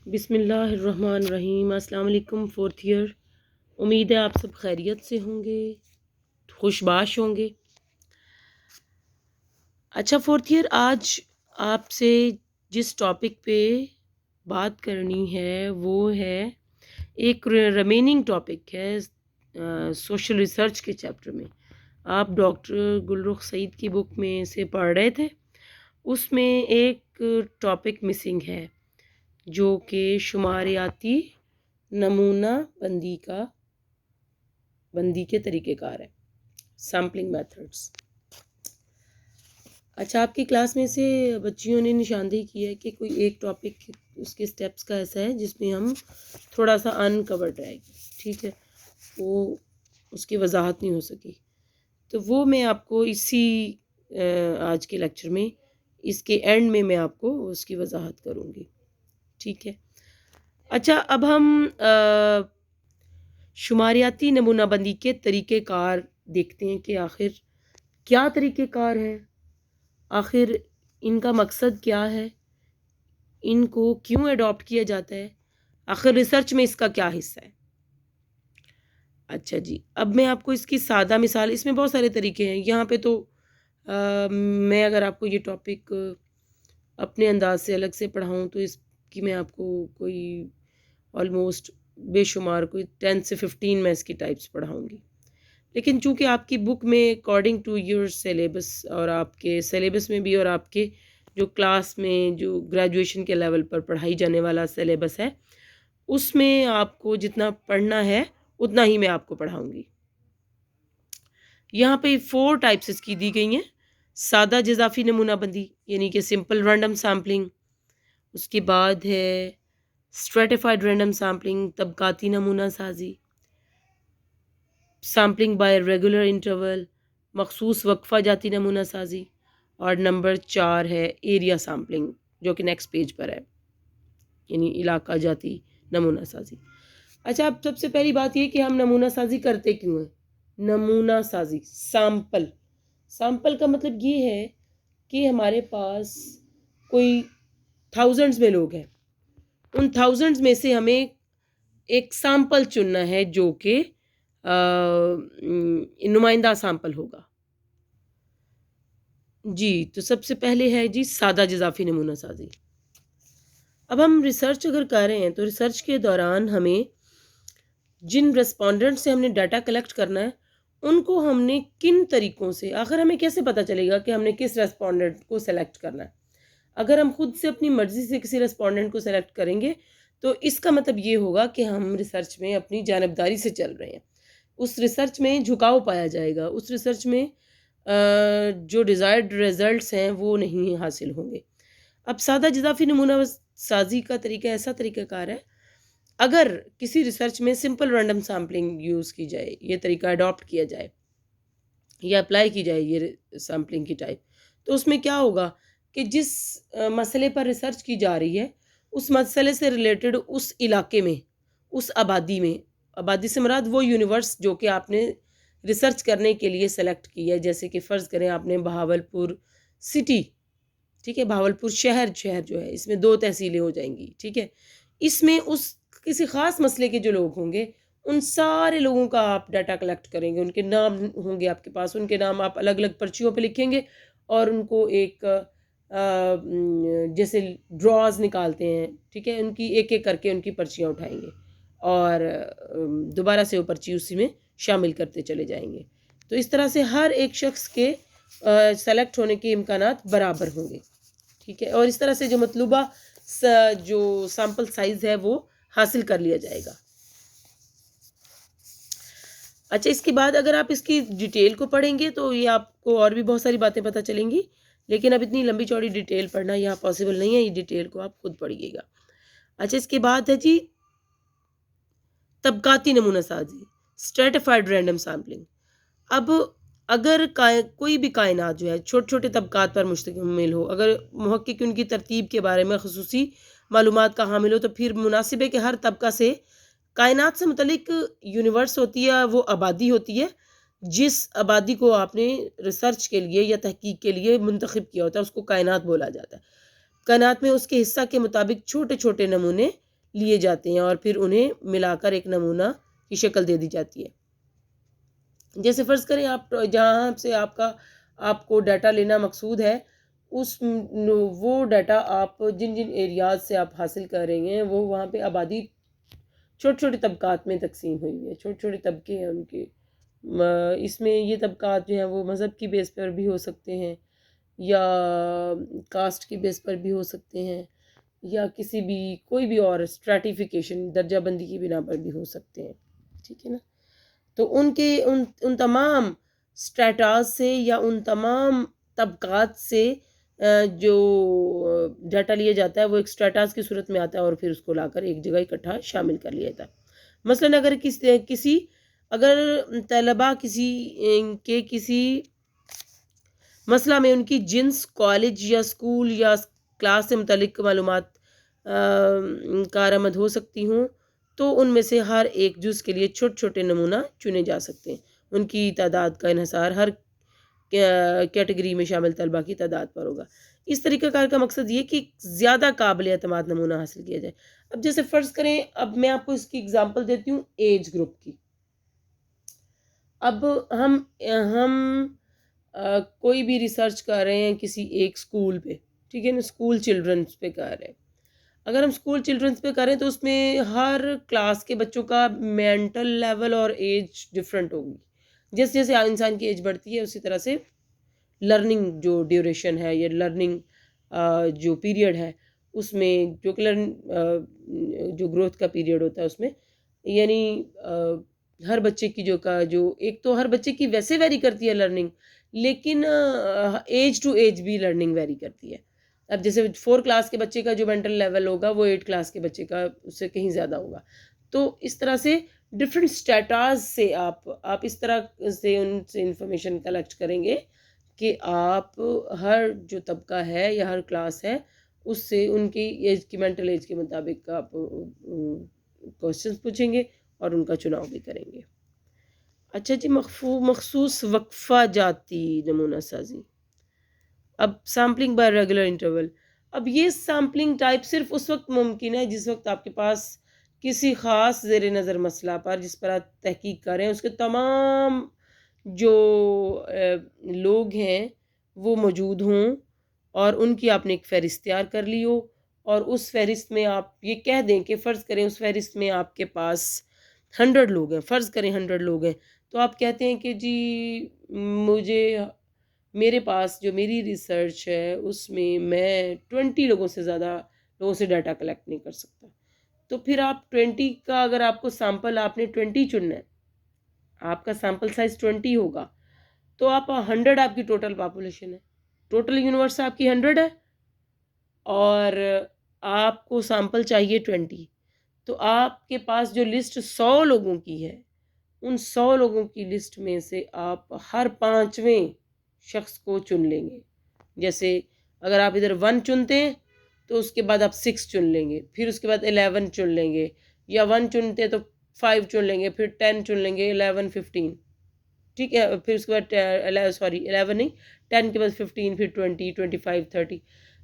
بسم اللہ الرحمن الرحیم۔ السلام علیکم فورتھ ایئر، امید ہے آپ سب خیریت سے ہوں گے، خوش باش ہوں گے۔ اچھا فورتھ ایئر، آج آپ سے جس ٹاپک پہ بات کرنی ہے وہ ہے ایک ریمیننگ ٹاپک ہے سوشل ریسرچ کے چیپٹر میں۔ آپ ڈاکٹر گلرخ سعید کی بک میں سے پڑھ رہے تھے، اس میں ایک ٹاپک مسنگ ہے جو کہ شماریاتی نمونہ بندی کے طریقہ کار ہے، سیمپلنگ میتھڈس۔ اچھا، آپ کی کلاس میں سے بچیوں نے نشاندہی کی ہے کہ کوئی ایک ٹاپک اس کے سٹیپس کا ایسا ہے جس میں ہم تھوڑا سا انکورڈ رہے گی، ٹھیک ہے، وہ اس کی وضاحت نہیں ہو سکی، تو وہ میں آپ کو اسی آج کے لیکچر میں اس کے اینڈ میں آپ کو اس کی وضاحت کروں گی، ٹھیک ہے۔ اچھا، اب ہم شماریاتی نمونہ بندی کے طریقہ کار دیکھتے ہیں کہ آخر کیا طریقہ کار ہے، آخر ان کا مقصد کیا ہے، ان کو کیوں اڈاپٹ کیا جاتا ہے، آخر ریسرچ میں اس کا کیا حصہ ہے۔ اچھا جی، اب میں آپ کو اس کی سادہ مثال، اس میں بہت سارے طریقے ہیں، یہاں پہ تو میں اگر آپ کو یہ ٹاپک اپنے انداز سے الگ سے پڑھاؤں تو اس کی میں آپ کو کوئی آلموسٹ بے شمار کوئی 10 سے 15 میں اس کی ٹائپس پڑھاؤں گی، لیکن چونکہ آپ کی بک میں اکارڈنگ ٹو یور سلیبس اور آپ کے سلیبس میں بھی اور آپ کے جو کلاس میں جو گریجویشن کے لیول پر پڑھائی جانے والا سلیبس ہے اس میں آپ کو جتنا پڑھنا ہے اتنا ہی میں آپ کو پڑھاؤں گی۔ یہاں پہ 4 ٹائپس اس کی دی گئی ہیں۔ سادہ جزافی نمونہ بندی یعنی کہ سمپل رینڈم سیمپلنگ، اس کے بعد ہے اسٹریٹیفائڈ رینڈم سیمپلنگ، طبقاتی نمونہ سازی، سیمپلنگ بائی ریگولر انٹرول، مخصوص وقفہ جاتی نمونہ سازی، اور نمبر 4 ہے ایریا سیمپلنگ جو کہ نیکسٹ پیج پر ہے، یعنی علاقہ جاتی نمونہ سازی۔ اچھا، اب سب سے پہلی بات یہ کہ ہم نمونہ سازی کرتے کیوں ہیں۔ نمونہ سازی، سیمپل کا مطلب یہ ہے کہ ہمارے پاس کوئی تھاؤزنڈز میں لوگ ہیں، ان تھاؤزنڈز میں سے ہمیں ایک سیمپل چننا ہے جو کہ نمائندہ سیمپل ہوگا۔ جی، تو سب سے پہلے ہے جی سادہ جزافی نمونہ سازی۔ اب ہم ریسرچ اگر کر رہے ہیں تو ریسرچ کے دوران ہمیں جن ریسپونڈنٹ سے ہم نے ڈیٹا کلیکٹ کرنا ہے ان کو ہم نے کن طریقوں سے، آخر ہمیں کیسے پتہ چلے گا کہ ہم نے کس ریسپونڈنٹ کو سلیکٹ کرنا ہے۔ اگر ہم خود سے اپنی مرضی سے کسی ریسپونڈنٹ کو سلیکٹ کریں گے تو اس کا مطلب یہ ہوگا کہ ہم ریسرچ میں اپنی جانبداری سے چل رہے ہیں، اس ریسرچ میں جھکاؤ پایا جائے گا، اس ریسرچ میں جو ڈیزائرڈ ریزلٹس ہیں وہ نہیں حاصل ہوں گے۔ اب سادہ جزافی نمونہ سازی کا طریقہ ایسا طریقہ کار ہے، اگر کسی ریسرچ میں سمپل رینڈم سیمپلنگ یوز کی جائے، یہ طریقہ اڈاپٹ کیا جائے یا اپلائی کی جائے یہ سیمپلنگ کی ٹائپ، تو اس میں کیا ہوگا کہ جس مسئلے پر ریسرچ کی جا رہی ہے اس مسئلے سے ریلیٹڈ اس علاقے میں، اس آبادی میں، آبادی سے مراد وہ یونیورس جو کہ آپ نے ریسرچ کرنے کے لیے سلیکٹ کی ہے، جیسے کہ فرض کریں آپ نے بہاولپور سٹی، ٹھیک ہے، بہاولپور شہر جو ہے اس میں 2 تحصیلیں ہو جائیں گی، ٹھیک ہے، اس میں اس کسی خاص مسئلے کے جو لوگ ہوں گے ان سارے لوگوں کا آپ ڈیٹا کلیکٹ کریں گے، ان کے نام ہوں گے آپ کے پاس، ان کے نام آپ الگ الگ پرچیوں پہ لکھیں گے اور ان کو ایک جیسے ڈراز نکالتے ہیں، ٹھیک ہے، ان کی ایک ایک کر کے ان کی پرچیاں اٹھائیں گے اور دوبارہ سے وہ پرچی اسی میں شامل کرتے چلے جائیں گے، تو اس طرح سے ہر ایک شخص کے سلیکٹ ہونے کے امکانات برابر ہوں گے، ٹھیک ہے، اور اس طرح سے جو مطلوبہ جو سیمپل سائز ہے وہ حاصل کر لیا جائے گا۔ اچھا، اس کے بعد اگر آپ اس کی ڈیٹیل کو پڑھیں گے تو یہ آپ کو اور بھی بہت ساری باتیں پتہ چلیں گی، لیکن اب اتنی لمبی چوڑی ڈیٹیل پڑھنا یہاں پاسبل نہیں ہے، یہ ڈیٹیل کو آپ خود پڑھیے گا۔ اچھا، اس کے بعد ہے جی طبقاتی نمونہ سازی، اسٹریٹیفائڈ رینڈم سیمپلنگ۔ اب اگر کوئی بھی کائنات جو ہے چھوٹے چھوٹے طبقات پر مشتمل ہو، اگر محقق ان کی ترتیب کے بارے میں خصوصی معلومات کا حامل ہو تو پھر مناسب ہے کہ ہر طبقہ سے کائنات سے متعلق یونیورس ہوتی ہے، وہ آبادی ہوتی ہے جس آبادی کو آپ نے ریسرچ کے لیے یا تحقیق کے لیے منتخب کیا ہوتا ہے، اس کو کائنات بولا جاتا ہے۔ کائنات میں اس کے حصہ کے مطابق چھوٹے چھوٹے نمونے لیے جاتے ہیں اور پھر انہیں ملا کر ایک نمونہ کی شکل دے دی جاتی ہے۔ جیسے فرض کریں آپ جہاں سے آپ کو ڈیٹا لینا مقصود ہے، وہ ڈیٹا آپ جن ایریاز سے آپ حاصل کر رہے ہیں وہ وہاں پہ آبادی چھوٹے چھوٹے طبقات میں تقسیم ہوئی ہے، چھوٹے چھوٹے طبقے ہیں ان کے۔ اس میں یہ طبقات جو ہیں وہ مذہب کی بیس پر بھی ہو سکتے ہیں، یا کاسٹ کی بیس پر بھی ہو سکتے ہیں، یا کسی بھی کوئی بھی اور اسٹریٹیفیکیشن درجہ بندی کی بنا پر بھی ہو سکتے ہیں، ٹھیک ہے نا۔ تو ان تمام اسٹریٹاز سے یا ان تمام طبقات سے جو ڈیٹا لیا جاتا ہے وہ ایک اسٹریٹاز کی صورت میں آتا ہے اور پھر اس کو لا کر ایک جگہ اکٹھا شامل کر لیا جاتا ہے۔ مثلاً اگر طلباء کسی مسئلہ میں ان کی جنس، کالج یا اسکول یا کلاس سے متعلق معلومات کارآمد ہو سکتی ہوں، تو ان میں سے ہر ایک جز کے لیے چھوٹے چھوٹے نمونہ چنے جا سکتے ہیں۔ ان کی تعداد کا انحصار ہر کیٹیگری میں شامل طلباء کی تعداد پر ہوگا۔ اس طریقہ کار کا مقصد یہ کہ زیادہ قابل اعتماد نمونہ حاصل کیا جائے۔ اب جیسے فرض کریں، اب میں آپ کو اس کی اگزامپل دیتی ہوں ایج گروپ کی۔ اب ہم کوئی بھی ریسرچ کر رہے ہیں کسی ایک سکول پہ، ٹھیک ہے نا، سکول چلڈرنس پہ کر رہے ہیں۔ اگر ہم سکول چلڈرنس پہ کریں تو اس میں ہر کلاس کے بچوں کا مینٹل لیول اور ایج ڈفرینٹ ہوگی۔ جیسے جیسے انسان کی ایج بڑھتی ہے اسی طرح سے لرننگ جو ڈیوریشن ہے یا لرننگ جو پیریڈ ہے اس میں جو گروتھ کا پیریڈ ہوتا ہے اس میں، یعنی ہر بچے کی جو ایک تو ہر بچے کی ویسے ویری کرتی ہے لرننگ، لیکن ایج ٹو ایج بھی لرننگ ویری کرتی ہے۔ اب جیسے 4 کلاس کے بچے کا جو مینٹل لیول ہوگا وہ 8 کلاس کے بچے کا اس سے کہیں زیادہ ہوگا۔ تو اس طرح سے ڈفرینٹ اسٹیٹاز سے آپ اس طرح سے ان سے انفارمیشن کلیکٹ کریں گے کہ آپ ہر جو طبقہ ہے یا ہر کلاس ہے اس سے ان کی ایج کی مینٹل ایج کے مطابق آپ کوشچنس پوچھیں گے اور ان کا چناؤ بھی کریں گے۔ اچھا جی، مخصوص وقفہ جاتی نمونہ سازی۔ اب سیمپلنگ بائی ریگولر انٹرول۔ اب یہ سیمپلنگ ٹائپ صرف اس وقت ممکن ہے جس وقت آپ کے پاس کسی خاص زیر نظر مسئلہ پر جس پر آپ تحقیق کر رہے ہیں اس کے تمام جو لوگ ہیں وہ موجود ہوں اور ان کی آپ نے ایک فہرست تیار کر لی ہو، اور اس فہرست میں آپ یہ کہہ دیں کہ فرض کریں اس فہرست میں آپ کے پاس 100 لوگ ہیں، فرض کریں 100 لوگ ہیں، تو آپ کہتے ہیں کہ جی میرے پاس جو میری ریسرچ ہے اس میں 20 لوگوں سے زیادہ لوگوں سے ڈیٹا کلیکٹ نہیں کر سکتا۔ تو پھر آپ 20 کا اگر آپ کو سیمپل آپ نے 20 چننا ہے، آپ کا سیمپل سائز 20 ہوگا، تو آپ 100 آپ کی ٹوٹل پاپولیشن ہے، ٹوٹل یونیورس آپ کی 100 ہے اور آپ کو سیمپل چاہیے 20، تو آپ کے پاس جو لسٹ 100 لوگوں کی ہے ان 100 لوگوں کی لسٹ میں سے آپ ہر 5ویں شخص کو چن لیں گے۔ جیسے اگر آپ ادھر 1 چنتے ہیں تو اس کے بعد آپ 6 چن لیں گے، پھر اس کے بعد 11 چن لیں گے، یا 1 چنتے تو 5 چن لیں گے، پھر 10 چن لیں گے، 11 15، ٹھیک ہے، پھر اس کے بعد 11 نہیں، 10 کے بعد 15، پھر 20 25 30،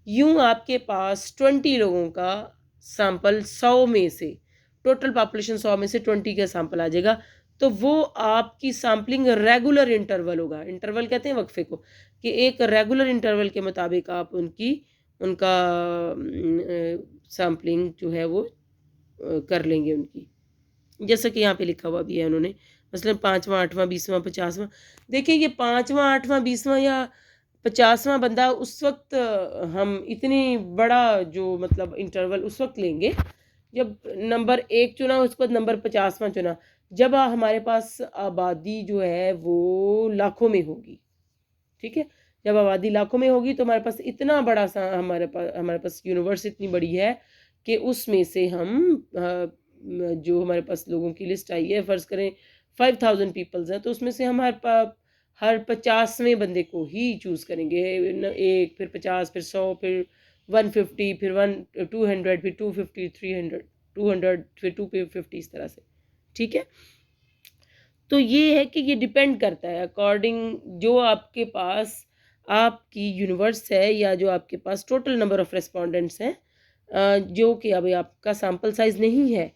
یوں آپ کے پاس 20 لوگوں کا سیمپل 100 میں سے، ٹوٹل پاپولیشن 100 میں سے 20 کا سیمپل آ جائے گا۔ تو وہ آپ کی سیمپلنگ ریگولر انٹرول ہوگا، انٹرول کہتے ہیں وقفے کو، کہ ایک ریگولر انٹرول کے مطابق آپ ان کا سیمپلنگ جو ہے وہ کر لیں گے ان کی، جیسا کہ یہاں پہ لکھا ہوا بھی ہے انہوں نے، مثلا 5واں 8واں 20واں 50واں۔ دیکھیں یہ 5واں 8واں 20واں یا 50واں بندہ اس وقت ہم اتنی بڑا جو مطلب انٹرول اس وقت لیں گے جب نمبر 1 چنا، اس کے بعد نمبر 50واں چنا، جب ہمارے پاس آبادی جو ہے وہ لاکھوں میں ہوگی، ٹھیک ہے، جب آبادی لاکھوں میں ہوگی تو ہمارے پاس اتنا بڑا ہمارے پاس یونیورس اتنی بڑی ہے کہ اس میں سے ہم جو ہمارے پاس لوگوں کی لسٹ آئی ہے، فرض کریں 5000 پیپلز ہیں، تو اس میں سے ہم ہر 50ویں بندے کو ہی چوز کریں گے، 1 پھر 50 پھر 100 پھر 150 پھر 200 پھر 250 300 200 پھر 250، اس طرح سے، ٹھیک ہے۔ تو یہ ہے کہ یہ ڈیپینڈ کرتا ہے اکارڈنگ جو آپ کے پاس آپ کی یونیورس ہے یا جو آپ کے پاس ٹوٹل نمبر آف ریسپونڈنٹس ہیں، جو کہ ابھی آپ کا سیمپل سائز نہیں ہے،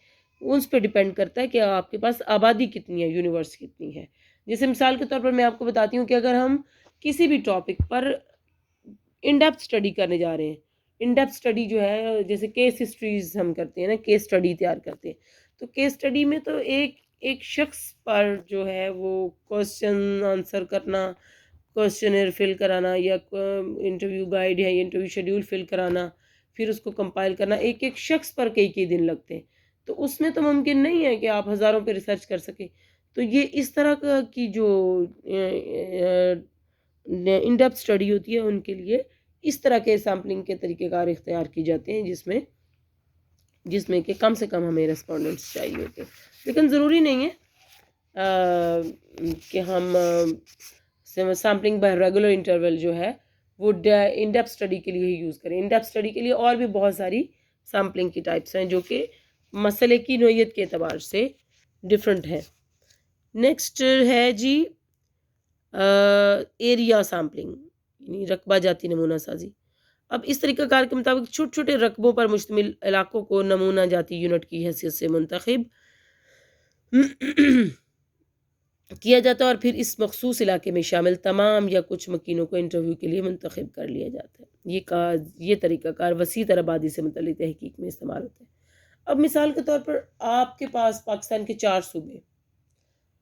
اس پہ ڈیپینڈ کرتا ہے کہ آپ کے پاس آبادی کتنی ہے، یونیورس کتنی ہے. جیسے مثال کے طور پر میں آپ کو بتاتی ہوں کہ اگر ہم کسی بھی topic per in depth study کرنے جا رہے ہیں، ان ڈیپتھ اسٹڈی جو ہے جیسے کیس ہسٹریز ہم کرتے ہیں نا، کیس اسٹڈی تیار کرتے ہیں، تو کیس اسٹڈی میں تو ایک شخص پر جو ہے وہ کوشچن آنسر کرنا، کوشچنر فل کرانا، یا انٹرویو گائیڈ ہے یا انٹرویو شیڈیول فل کرانا، پھر اس کو کمپائل کرنا، ایک شخص پر کئی دن لگتے ہیں. تو اس میں تو ممکن نہیں ہے کہ آپ ہزاروں پہ ریسرچ کر سکیں. تو یہ اس طرح کی جو ان ڈیپتھ اسٹڈی ہوتی ہے ان کے لیے اس طرح کے سیمپلنگ کے طریقہ کار اختیار کی جاتے ہیں جس میں کہ کم سے کم ہمیں ریسپونڈنٹس چاہیے ہوتے ہیں. لیکن ضروری نہیں ہے کہ ہم سیمپلنگ بائی ریگولر انٹرول جو ہے وہ ان ڈیپتھ اسٹڈی کے لیے ہی یوز کریں. ان ڈیپتھ اسٹڈی کے لیے اور بھی بہت ساری سیمپلنگ کی ٹائپس ہیں جو کہ مسئلے کی نوعیت کے اعتبار سے ڈفرینٹ ہے. نیکسٹ ہے جی ایریا سیمپلنگ، یعنی رقبہ جاتی نمونہ سازی. اب اس طریقہ کار کے مطابق چھوٹے چھوٹے رقبوں پر مشتمل علاقوں کو نمونہ جاتی یونٹ کی حیثیت سے منتخب کیا جاتا ہے، اور پھر اس مخصوص علاقے میں شامل تمام یا کچھ مکینوں کو انٹرویو کے لیے منتخب کر لیا جاتا ہے. یہ طریقہ کار وسیع تر آبادی سے متعلق تحقیق میں استعمال ہوتا ہے. اب مثال کے طور پر آپ کے پاس پاکستان کے 4 صوبے،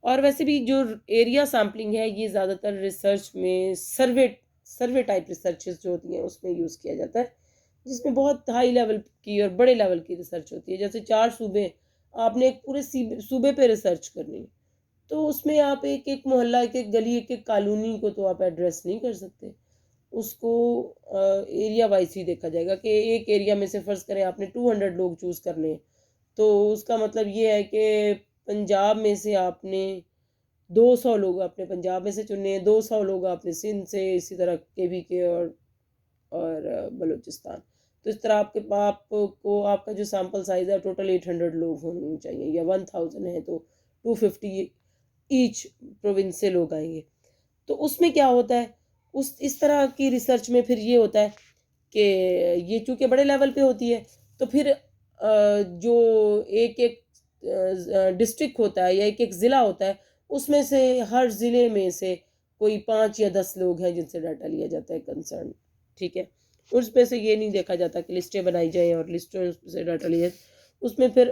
اور ویسے بھی جو ایریا سیمپلنگ ہے یہ زیادہ تر ریسرچ میں سروے ٹائپ ریسرچز جو ہوتی ہیں اس میں یوز کیا جاتا ہے، جس میں بہت ہائی لیول کی اور بڑے لیول کی ریسرچ ہوتی ہے. جیسے 4 صوبے، آپ نے ایک پورے صوبے پہ ریسرچ کرنی ہے، تو اس میں آپ ایک محلہ، ایک گلی، ایک کالونی کو تو آپ ایڈریس نہیں کر سکتے. اس کو ایریا وائز ہی دیکھا جائے گا کہ ایک ایریا میں سے فرض کریں آپ نے 200 لوگ چوز کرنے ہیں، تو اس کا مطلب یہ ہے کہ پنجاب میں سے آپ نے 200 لوگ اپنے پنجاب میں سے چننے ہیں، 200 لوگ آپ نے سندھ سے، اسی طرح کے بی کے اور بلوچستان. تو اس طرح آپ کو آپ کا جو سیمپل سائز ہے ٹوٹل 800 لوگ ہونے چاہیے، یا 1000 ہے تو 250 ایچ پروونس سے لوگ آئیں گے. تو اس میں کیا ہوتا ہے، اس طرح کی ریسرچ میں پھر یہ ہوتا ہے کہ یہ چونکہ بڑے لیول پہ ہوتی ہے، تو پھر جو ایک ڈسٹرکٹ ہوتا ہے یا ایک ضلع ہوتا ہے، اس میں سے ہر ضلع میں سے کوئی 5 یا 10 لوگ ہیں جن سے ڈاٹا لیا جاتا ہے کنسرن. ٹھیک ہے، اس پہ سے یہ نہیں دیکھا جاتا کہ لسٹیں بنائی جائیں اور لسٹوں سے ڈاٹا لیا جائے. اس میں پھر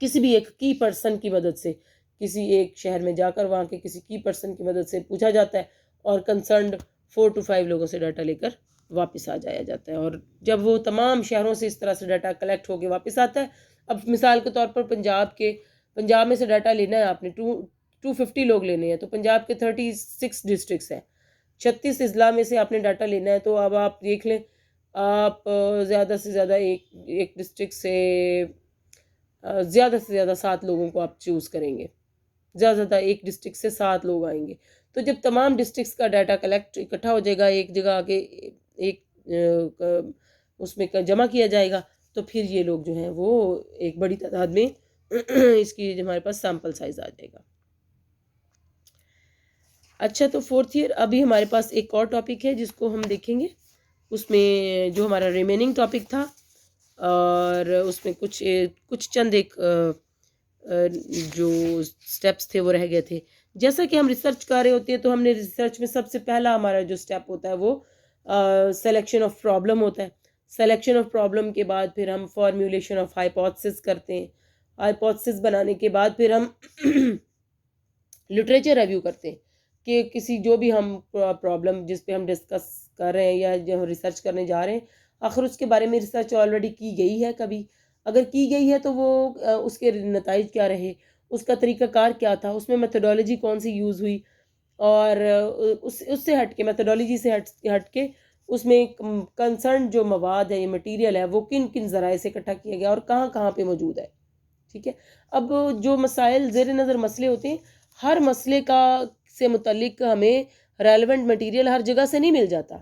کسی بھی ایک کی پرسن کی مدد سے، کسی ایک شہر میں جا کر وہاں کے کسی کی پرسن کی مدد سے پوچھا جاتا ہے، اور کنسرنڈ 4 to 5 لوگوں سے ڈاٹا لے کر واپس آ جایا جاتا ہے. اور جب وہ تمام شہروں سے اس طرح سے ڈاٹا کلیکٹ ہو کے واپس آتا ہے، اب مثال کے طور پر پنجاب میں سے ڈاٹا لینا ہے آپ نے، 250 لوگ لینے ہیں، تو پنجاب کے 36 ڈسٹرکٹس ہیں، 36 اضلاع میں سے آپ نے ڈاٹا لینا ہے. تو اب آپ دیکھ لیں، آپ زیادہ سے زیادہ ایک ڈسٹرکٹ سے زیادہ 7 لوگوں کو آپ چوز کریں گے، زیادہ سے زیادہ ایک ڈسٹرکٹ سے 7 لوگ آئیں گے. تو جب تمام ڈسٹرکٹس کا ڈاٹا کلیکٹ اکٹھا ہو جائے گا ایک جگہ آ کے ایک اس میں جمع کیا جائے گا، تو پھر یہ لوگ جو ہیں وہ ایک بڑی تعداد میں اس کی ہمارے پاس سیمپل سائز آ جائے گا. اچھا، تو 4th ایئر ابھی ہمارے پاس ایک اور ٹاپک ہے جس کو ہم دیکھیں گے. اس میں جو ہمارا ریمیننگ ٹاپک تھا، اور اس میں کچھ چند ایک جو سٹیپس تھے وہ رہ گئے تھے. جیسا کہ ہم ریسرچ کر رہے ہوتے ہیں تو ہم نے ریسرچ میں سب سے پہلا ہمارا جو سٹیپ ہوتا ہے وہ سلیکشن آف پرابلم ہوتا ہے. سلیکشن آف پرابلم کے بعد پھر ہم فارمیولیشن آف ہائپوتھسس کرتے ہیں. ہائپوتھسس بنانے کے بعد پھر ہم لٹریچر ریویو کرتے ہیں کہ کسی جو بھی ہم پرابلم جس پہ ہم ڈسکس کر رہے ہیں یا جو ہم ریسرچ کرنے جا رہے ہیں، آخر اس کے بارے میں ریسرچ آلریڈی کی گئی ہے کبھی، اگر کی گئی ہے تو وہ اس کے نتائج کیا رہے، اس کا طریقہ کار کیا تھا، اس میں میتھڈولوجی کون سی یوز ہوئی، اور اس سے ہٹ کے میتھڈولوجی سے ہٹ کے اس میں کنسرن جو مواد ہے یا مٹیریل ہے وہ کن کن ذرائع سے اکٹھا کیا گیا اور کہاں کہاں پہ موجود ہے. ٹھیک ہے، اب جو مسائل زیر نظر مسئلے ہوتے ہیں، ہر مسئلے سے متعلق ہمیں ریلیونٹ مٹیریل ہر جگہ سے نہیں مل جاتا.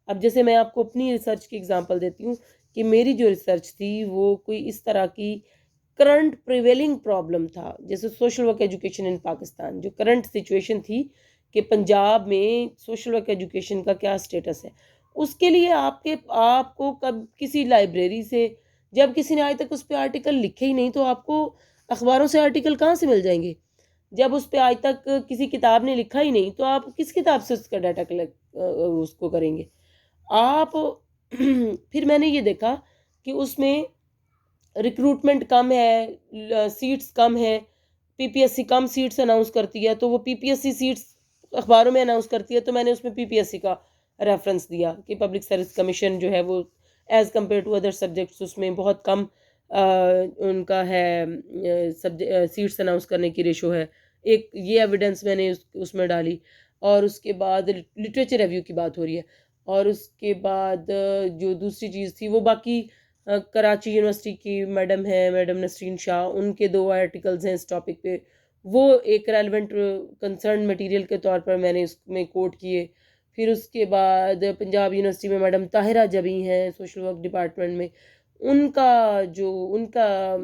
اب جیسے میں آپ کو اپنی ریسرچ کی اگزامپل دیتی ہوں کہ میری جو ریسرچ تھی وہ کوئی اس طرح کی کرنٹ پریویلنگ پرابلم تھا، جیسے سوشل ورک ایجوکیشن ان پاکستان، جو کرنٹ سچویشن تھی کہ پنجاب میں سوشل ورک ایجوکیشن کا کیا سٹیٹس ہے، اس کے لیے آپ کو کسی لائبریری سے، جب کسی نے آج تک اس پہ آرٹیکل لکھے ہی نہیں تو آپ کو اخباروں سے آرٹیکل کہاں سے مل جائیں گے؟ جب اس پہ آج تک کسی کتاب نے لکھا ہی نہیں تو آپ کس کتاب سے اس کا ڈیٹا کلیکٹ اس کو کریں گے آپ؟ پھر میں نے یہ دیکھا کہ اس میں ریکروٹمنٹ کم ہے، سیٹس کم ہے، پی پی ایس سی کم سیٹس اناؤنس کرتی ہے، تو وہ پی پی ایس سی سیٹس اخباروں میں اناؤنس کرتی ہے، تو میں نے اس میں پی پی ایس سی کا ریفرنس دیا کہ پبلک سروس کمیشن جو ہے وہ as compared to other subjects اس میں بہت کم ان کا ہے سیٹس اناؤنس کرنے کی ریشو ہے. ایک یہ ایویڈنس میں نے اس میں ڈالی. اور اس کے بعد لٹریچر ریویو کی بات ہو رہی ہے. اور اس کے بعد جو دوسری چیز تھی وہ باقی کراچی یونیورسٹی کی میڈم ہے، میڈم نسرین شاہ، ان کے 2 آرٹیکلز ہیں اس ٹاپک پہ، وہ ایک ریلیونٹ کنسرن مٹیریل کے طور پر میں نے اس میں کوٹ کیے. پھر اس کے بعد پنجاب یونیورسٹی میں میڈم طاہرہ جبی ہیں سوشل ورک ڈپارٹمنٹ میں، ان کا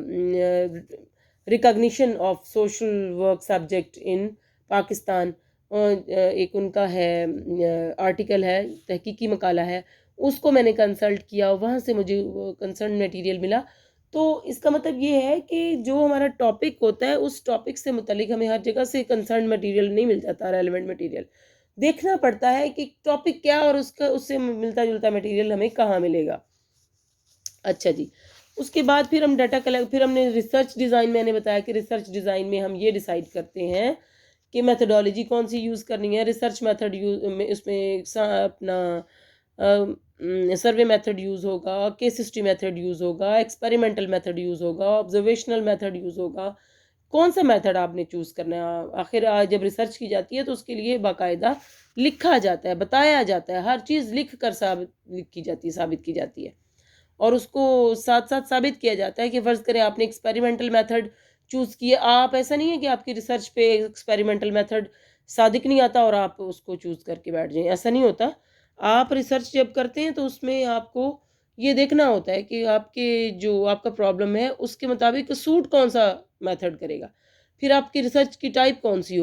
recognition of social work subject in Pakistan, ایک ان کا ہے آرٹیکل ہے، تحقیقی مقالہ ہے، اس کو میں نے کنسلٹ کیا، وہاں سے مجھے کنسرن میٹیریل ملا. تو اس کا مطلب یہ ہے کہ جو ہمارا ٹاپک ہوتا ہے اس ٹاپک سے متعلق ہمیں ہر جگہ سے کنسرن میٹیریل نہیں مل جاتا، ریلیونٹ میٹیریل دیکھنا پڑتا ہے کہ ٹاپک کیا اور اس سے ملتا جلتا میٹیریل ہمیں کہاں ملے گا. اچھا جی، اس کے بعد پھر ہم پھر ہم نے ریسرچ ڈیزائن، میں نے بتایا کہ ریسرچ ڈیزائن میں ہم یہ ڈیسائیڈ کرتے ہیں کہ میتھڈالوجی کون سی یوز کرنی ہے. ریسرچ میتھڈ اس میں اپنا سروے میتھڈ یوز ہوگا، کیس ہسٹری میتھڈ یوز ہوگا، ایکسپیریمنٹل میتھڈ یوز ہوگا، آبزرویشنل میتھڈ یوز ہوگا. کون سا میتھڈ آپ نے چوز کرنا ہے؟ آخر جب ریسرچ کی جاتی ہے تو اس کے لیے باقاعدہ لکھا جاتا ہے، بتایا جاتا ہے، ہر چیز لکھ کر ثابت کی جاتی ہے. اور اس کو ساتھ ساتھ ثابت کیا جاتا ہے کہ فرض کریں آپ نے ایکسپیریمنٹل میتھڈ چوز کیے، آپ ایسا نہیں ہے کہ آپ کی ریسرچ پہ ایکسپیریمنٹل میتھڈ صادق نہیں آتا اور آپ اس کو چوز کر کے بیٹھ جائیں، ایسا نہیں ہوتا. آپ ریسرچ جب کرتے ہیں تو اس میں آپ کو یہ دیکھنا ہوتا ہے کہ آپ کا پرابلم ہے اس کے مطابق سوٹ کون سا میتھڈ کرے گا. پھر آپ کی ریسرچ کی ٹائپ کون سی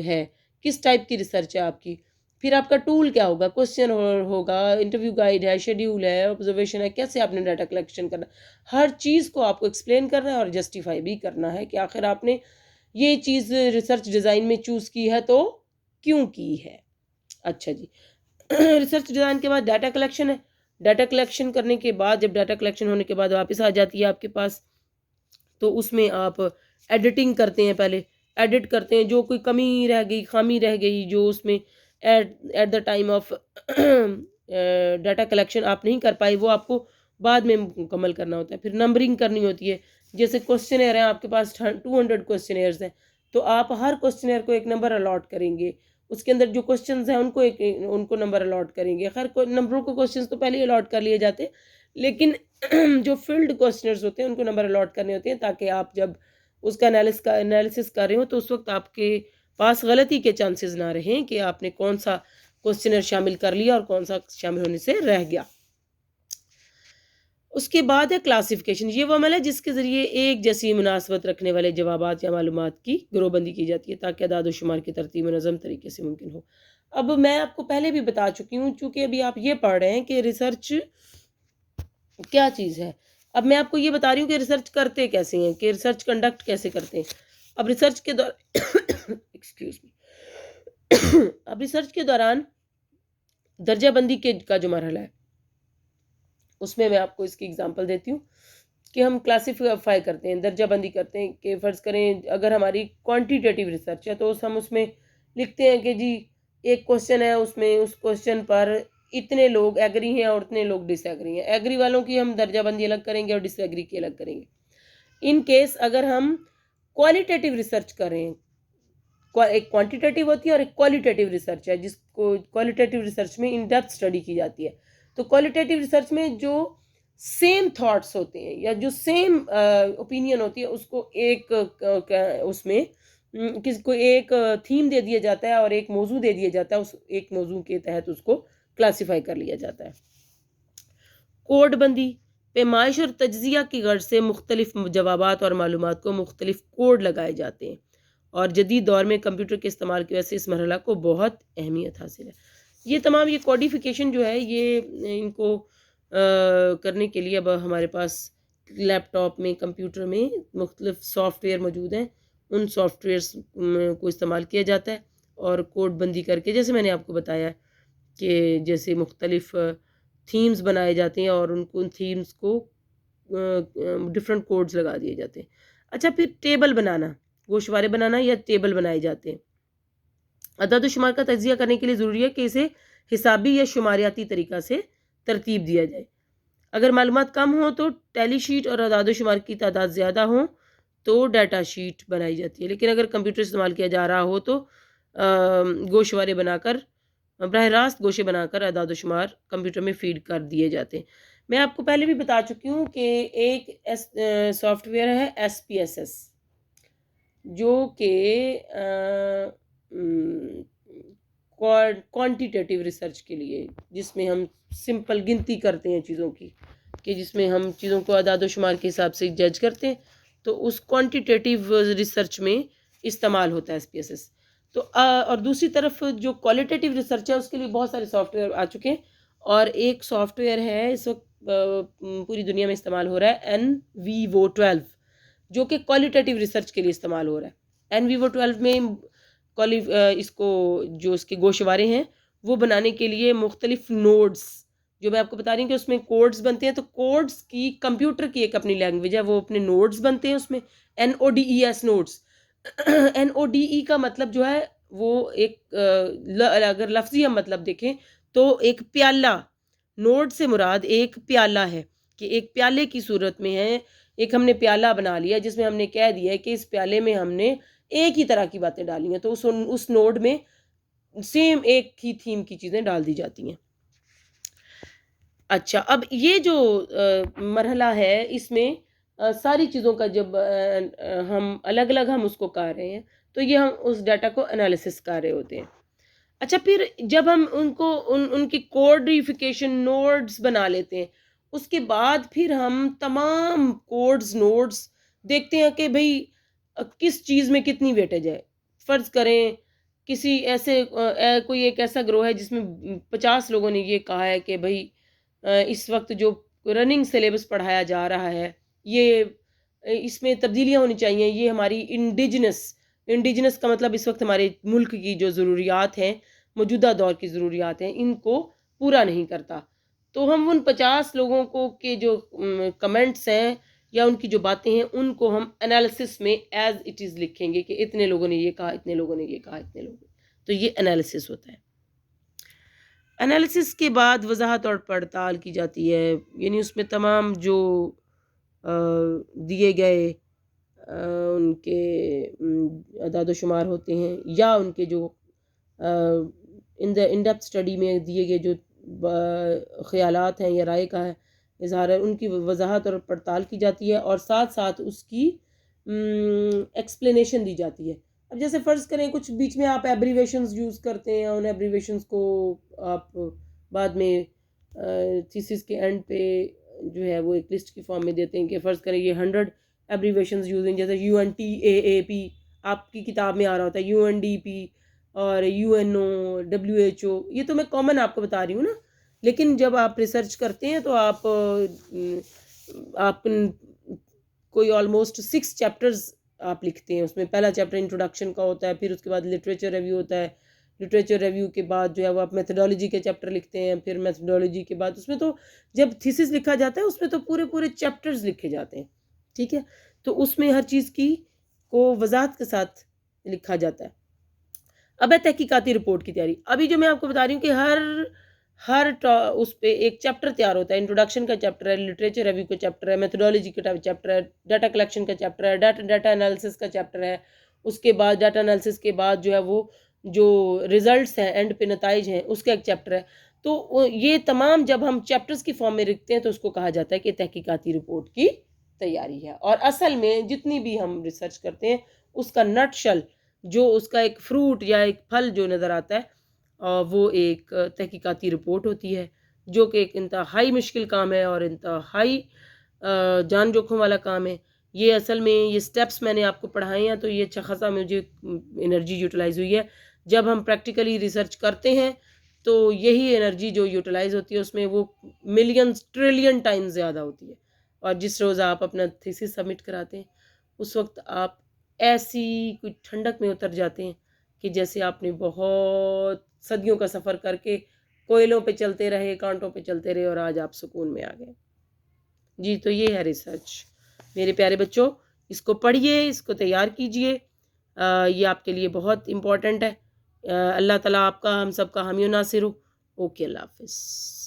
ہے، کس ٹائپ کی ریسرچ ہے آپ کی. پھر آپ کا ٹول کیا ہوگا، کوسچن ہوگا، انٹرویو گائیڈ ہے، شیڈیول ہے، آبزرویشن ہے، کیسے آپ نے ڈیٹا کلیکشن کرنا، ہر چیز کو آپ کو ایکسپلین کرنا ہے اور جسٹیفائی بھی کرنا ہے کہ آخر آپ نے یہ چیز ریسرچ ڈیزائن میں چوز کی ہے تو کیوں کی ہے. اچھا جی، ریسرچ ڈیزائن کے بعد ڈیٹا کلیکشن ہے. ڈیٹا کلیکشن کرنے کے بعد، جب ڈیٹا کلیکشن ہونے کے بعد واپس آ جاتی ہے آپ کے پاس، تو اس میں آپ ایڈیٹنگ کرتے ہیں. پہلے ایڈٹ کرتے ہیں جو کوئی کمی رہ گئی، خامی رہ گئی، جو اس میں at the time of data collection آپ نہیں کر پائے، وہ آپ کو بعد میں مکمل کرنا ہوتا ہے. پھر نمبرنگ کرنی ہوتی ہے. جیسے کوسچنر ہیں آپ کے پاس 200 کوسچنرز ہیں، تو آپ ہر کوسچنر کو ایک نمبر الاٹ کریں گے. اس کے اندر جو کوسچنز ہیں ان کو نمبر الاٹ کریں گے. خیر نمبروں کو کوسچنز تو پہلے ہی الاٹ کر لیے جاتے، لیکن جو فیلڈ کوسچنرز ہوتے ہیں ان کو نمبر الاٹ کرنے ہوتے ہیں تاکہ آپ جب اس کا انالیسس کر رہے ہو تو اس وقت آپ کے پاس غلطی کے چانسز نہ رہیں کہ آپ نے کون سا کوسچنر شامل کر لیا اور کون سا شامل ہونے سے رہ گیا. اس کے بعد ہے کلاسیفیکیشن. یہ وہ عمل ہے جس کے ذریعے ایک جیسی مناسبت رکھنے والے جوابات یا معلومات کی گروہ بندی کی جاتی ہے تاکہ اعداد و شمار کی ترتیب منظم طریقے سے ممکن ہو. اب میں آپ کو پہلے بھی بتا چکی ہوں، چونکہ ابھی آپ یہ پڑھ رہے ہیں کہ ریسرچ کیا چیز ہے. اب میں آپ کو یہ بتا رہی ہوں کہ ریسرچ کرتے کیسے ہیں، کہ ریسرچ کنڈکٹ کیسے کرتے ہیں. اب ریسرچ کے دوران درجہ بندی کا جو مرحلہ ہے اس میں آپ کو اس کی اگزامپل دیتی ہوں کہ ہم کلاسیفائی کرتے ہیں، درجہ بندی کرتے ہیں. کہ فرض کریں اگر ہماری کوانٹیٹیٹیو ریسرچ ہے تو ہم اس میں لکھتے ہیں کہ جی ایک کوسچن ہے، اس میں اس کوسچن پر اتنے لوگ ایگری ہیں اور اتنے لوگ ڈس ایگری ہیں. ایگری والوں کی ہم درجہ بندی الگ کریں گے اور ڈس ایگری کی الگ کریں گے. ان کیس اگر ہم کوالٹیٹیو ریسرچ کریں، ایک کوانٹیٹیٹیو ہوتی ہے اور ایک کوالٹیٹیو ریسرچ ہے، جس کو کوالٹیٹیو ریسرچ میں ان ڈیپتھ اسٹڈی کی جاتی ہے. تو کوالٹیٹیو ریسرچ میں جو سیم تھاٹس ہوتے ہیں یا جو سیم اوپینین ہوتی ہے اس کو اس میں کسی کو ایک تھیم دے دیا جاتا ہے اور ایک موضوع دے دیا جاتا ہے، اس ایک موضوع کے تحت اس کو کلاسیفائی کر لیا جاتا ہے. کوڈ بندی، پیمائش اور تجزیہ کی غرض سے مختلف جوابات اور معلومات کو مختلف کوڈ لگائے جاتے ہیں، اور جدید دور میں کمپیوٹر کے استعمال کی وجہ سے اس مرحلہ کو بہت اہمیت حاصل ہے. یہ تمام یہ کوڈیفیکیشن جو ہے یہ ان کو کرنے کے لیے اب ہمارے پاس لیپ ٹاپ میں کمپیوٹر میں مختلف سافٹ ویئر موجود ہیں. ان سافٹ ویئرس کو استعمال کیا جاتا ہے اور کوڈ بندی کر کے جیسے میں نے آپ کو بتایا کہ جیسے مختلف تھیمز بنائے جاتے ہیں اور ان تھیمز کو ڈفرینٹ کوڈز لگا دیے جاتے ہیں. اچھا پھر ٹیبل بنانا، گوشوارے بنانا یا ٹیبل بنائے جاتے ہیں. اعداد و شمار کا تجزیہ کرنے کے لیے ضروری ہے کہ اسے حسابی یا شماریاتی طریقہ سے ترتیب دیا جائے. اگر معلومات کم ہوں تو ٹیلی شیٹ اور اعداد و شمار کی تعداد زیادہ ہوں تو ڈیٹا شیٹ بنائی جاتی ہے. لیکن اگر کمپیوٹر استعمال کیا جا رہا ہو تو گوشوارے بنا کر براہ راست گوشے بنا کر اعداد و شمار کمپیوٹر میں فیڈ کر دیے جاتے ہیں. میں آپ کو پہلے بھی بتا چکی ہوں کہ ایک سافٹ ویئر ہے SPSS جو کہ کوانٹیٹیٹیو ریسرچ کے لیے، جس میں ہم سمپل گنتی کرتے ہیں چیزوں کی، کہ جس میں ہم چیزوں کو اعداد و شمار کے حساب سے جج کرتے ہیں، تو اس کوانٹیٹیٹیو ریسرچ میں استعمال ہوتا ہے SPSS. تو اور دوسری طرف جو کوالٹیٹیو ریسرچ ہے اس کے لیے بہت سارے سافٹ ویئر آ چکے ہیں، اور ایک سافٹ ویئر ہے اس وقت پوری دنیا میں استعمال ہو رہا ہے NVivo12، جو کہ کوالٹیٹیو ریسرچ کے لیے استعمال ہو رہا ہے. NVivo12 میں اس کو جو اس کے گوشوارے ہیں وہ بنانے کے لیے مختلف نوڈز، جو میں آپ کو بتا رہی ہوں کہ اس میں کوڈز بنتے ہیں، تو کوڈز کی کمپیوٹر کی ایک اپنی لینگویج ہے، وہ اپنے نوڈز بنتے ہیں اس میں NODES نوڈز. NODE کا مطلب جو ہے وہ ایک اگر لفظی ہم مطلب دیکھیں تو ایک پیالہ، نوڈ سے مراد ایک پیالہ ہے کہ ایک پیالے کی صورت میں ہے. ایک ہم نے پیالہ بنا لیا جس میں ہم نے کہہ دیا ہے کہ اس پیالے میں ہم نے ایک ہی طرح کی باتیں ڈالی ہیں، تو اس نوڈ میں سیم ایک ہی تھیم کی چیزیں ڈال دی جاتی ہیں. اچھا اب یہ جو مرحلہ ہے اس میں ساری چیزوں کا جب ہم الگ الگ ہم اس کو کر رہے ہیں تو یہ ہم اس ڈیٹا کو انالیسس کر رہے ہوتے ہیں. اچھا پھر جب ہم ان کو ان کی کوڈیفیکیشن نوڈز بنا لیتے ہیں، اس کے بعد پھر ہم تمام کوڈز نوڈز دیکھتے ہیں کہ بھئی کس چیز میں کتنی ویٹیج ہے. فرض کریں کسی ایسے کوئی ایک ایسا گروہ ہے جس میں 50 لوگوں نے یہ کہا ہے کہ بھئی اس وقت جو رننگ سلیبس پڑھایا جا رہا ہے یہ اس میں تبدیلیاں ہونی چاہیے، یہ ہماری انڈیجنس کا مطلب اس وقت ہمارے ملک کی جو ضروریات ہیں، موجودہ دور کی ضروریات ہیں، ان کو پورا نہیں کرتا. تو ہم ان 50 لوگوں کو کے جو کمنٹس ہیں یا ان کی جو باتیں ہیں ان کو ہم انالیسس میں ایز اٹ از لکھیں گے کہ اتنے لوگوں نے یہ کہا، اتنے لوگوں نے یہ کہا، اتنے لوگوں. تو یہ انالیسس ہوتا ہے. انالیسس کے بعد وضاحت اور پڑتال کی جاتی ہے، یعنی اس میں تمام جو دیے گئے ان کے اعداد و شمار ہوتے ہیں یا ان کے جو ان ڈیپتھ اسٹڈی میں دیے گئے جو خیالات ہیں یا رائے کا ہے اظہار ہے، ان کی وضاحت اور پڑتال کی جاتی ہے اور ساتھ ساتھ اس کی ایکسپلینیشن دی جاتی ہے. اب جیسے فرض کریں کچھ بیچ میں آپ ایبریویشنز یوز کرتے ہیں، ان ایبریویشنز کو آپ بعد میں تھیسس کے اینڈ پہ جو ہے وہ ایک لسٹ کی فارم میں دیتے ہیں کہ فرض کریں یہ 100 ایبریویشنز یوز ہیں، جیسے UNTAAP آپ کی کتاب میں آ رہا ہوتا ہے، UNDP اور UNO WHO. یہ تو میں کامن آپ کو بتا رہی ہوں نا، لیکن جب آپ ریسرچ کرتے ہیں تو آپ کوئی آلموسٹ 6 چیپٹرز آپ لکھتے ہیں. اس میں پہلا چیپٹر انٹروڈکشن کا ہوتا ہے، پھر اس کے بعد لٹریچر ریویو ہوتا ہے، لٹریچر ریویو کے بعد جو ہے وہ آپ میتھڈالوجی کے چیپٹر لکھتے ہیں، پھر میتھڈالوجی کے بعد اس میں تو جب تھیسس لکھا جاتا ہے اس میں تو پورے چیپٹرز لکھے جاتے ہیں. ٹھیک ہے، تو اس میں ہر چیز کی کو وضاحت کے ساتھ لکھا جاتا ہے. اب ہے تحقیقاتی رپورٹ کی تیاری. ابھی جو میں آپ کو بتا رہی ہوں کہ ہر اس پہ ایک چیپٹر تیار ہوتا ہے. انٹروڈکشن کا چیپٹر ہے، لٹریچر ریویو کا چیپٹر ہے، میتھڈالوجی کا چیپٹر ہے، ڈیٹا کلیکشن کا چیپٹر ہے، ڈیٹا انالیسس کا چیپٹر ہے. اس کے بعد ڈیٹا انالیسس کے بعد جو ہے وہ جو ریزلٹس ہیں اینڈ پہ نتائج ہیں اس کا ایک چیپٹر ہے. تو یہ تمام جب ہم چیپٹرز کی فارم میں لکھتے ہیں تو اس کو کہا جاتا ہے کہ تحقیقاتی رپورٹ کی تیاری ہے. اور اصل میں جتنی بھی ہم ریسرچ کرتے ہیں اس کا نٹ شل جو اس کا ایک فروٹ یا ایک پھل جو نظر آتا ہے وہ ایک تحقیقاتی رپورٹ ہوتی ہے، جو کہ ایک انتہائی مشکل کام ہے اور انتہائی جان جوکھم والا کام ہے. یہ اصل میں یہ سٹیپس میں نے آپ کو پڑھائے ہیں تو یہ اچھا خاصا مجھے انرجی یوٹیلائز ہوئی ہے. جب ہم پریکٹیکلی ریسرچ کرتے ہیں تو یہی انرجی جو یوٹیلائز ہوتی ہے اس میں وہ ملینز ٹریلین ٹائم زیادہ ہوتی ہے. اور جس روز آپ اپنا تھیسس سبمٹ کراتے ہیں اس وقت آپ ایسی کوئی ٹھنڈک میں اتر جاتے ہیں کہ جیسے آپ نے بہت صدیوں کا سفر کر کے کوئلوں پہ چلتے رہے، کانٹوں پہ چلتے رہے، اور آج آپ سکون میں آ گئے. جی تو یہ ہے ریسرچ میرے پیارے بچوں، اس کو پڑھیے، اس کو تیار کیجئے، یہ آپ کے لیے بہت امپورٹنٹ ہے. اللہ تعالیٰ آپ کا ہم سب کا حامی و ناصر ہو. اوکے، اللہ حافظ.